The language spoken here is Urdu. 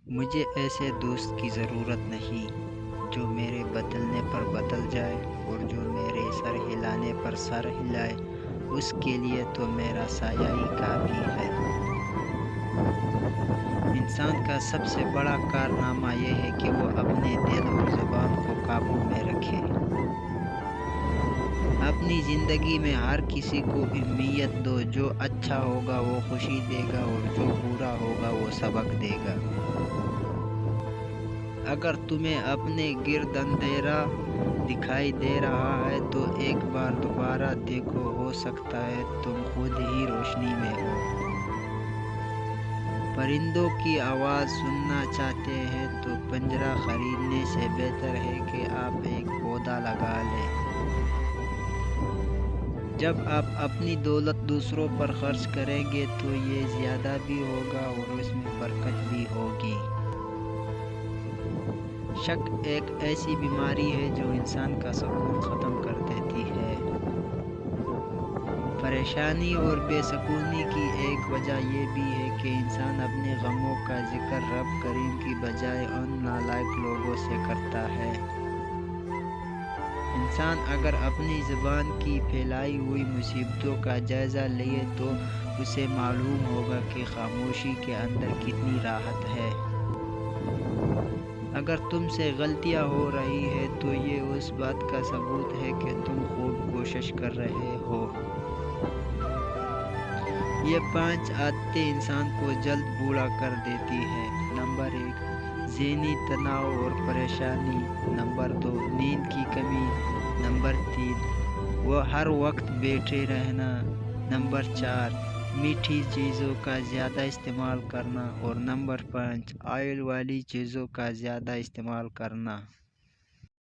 مجھے ایسے دوست کی ضرورت نہیں جو میرے بدلنے پر بدل جائے اور جو میرے سر ہلانے پر سر ہلائے، اس کے لیے تو میرا سایہ ہی کافی ہے۔ انسان کا سب سے بڑا کارنامہ یہ ہے کہ وہ اپنے دل اور زبان کو قابو میں رکھے۔ اپنی زندگی میں ہر کسی کو اہمیت دو، جو اچھا ہوگا وہ خوشی دے گا اور جو برا ہوگا وہ سبق دے گا۔ اگر تمہیں اپنے گرد اندھیرا دکھائی دے رہا ہے تو ایک بار دوبارہ دیکھو، ہو سکتا ہے تم خود ہی روشنی میں ہو۔ پرندوں کی آواز سننا چاہتے ہیں تو پنجرہ خریدنے سے بہتر ہے کہ آپ ایک پودا لگا لیں۔ جب آپ اپنی دولت دوسروں پر خرچ کریں گے تو یہ زیادہ بھی ہوگا اور اس میں برکت بھی ہوگی۔ شک ایک ایسی بیماری ہے جو انسان کا سکون ختم کر دیتی ہے۔ پریشانی اور بے سکونی کی ایک وجہ یہ بھی ہے کہ انسان اپنے غموں کا ذکر رب کریم کی بجائے ان نالائق لوگوں سے کرتا ہے۔ انسان اگر اپنی زبان کی پھیلائی ہوئی مصیبتوں کا جائزہ لے تو اسے معلوم ہوگا کہ خاموشی کے اندر کتنی راحت ہے۔ اگر تم سے غلطیاں ہو رہی ہیں تو یہ اس بات کا ثبوت ہے کہ تم خوب کوشش کر رہے ہو۔ یہ 5 عادتیں انسان کو جلد بوڑھا کر دیتی ہیں۔ نمبر 1، ذہنی تناؤ اور پریشانی۔ نمبر 2، نیند کی کمی۔ نمبر 3، وہ ہر وقت بیٹھے رہنا۔ نمبر 4، میٹھی چیزوں کا زیادہ استعمال کرنا۔ اور نمبر 5، آئل والی چیزوں کا زیادہ استعمال کرنا۔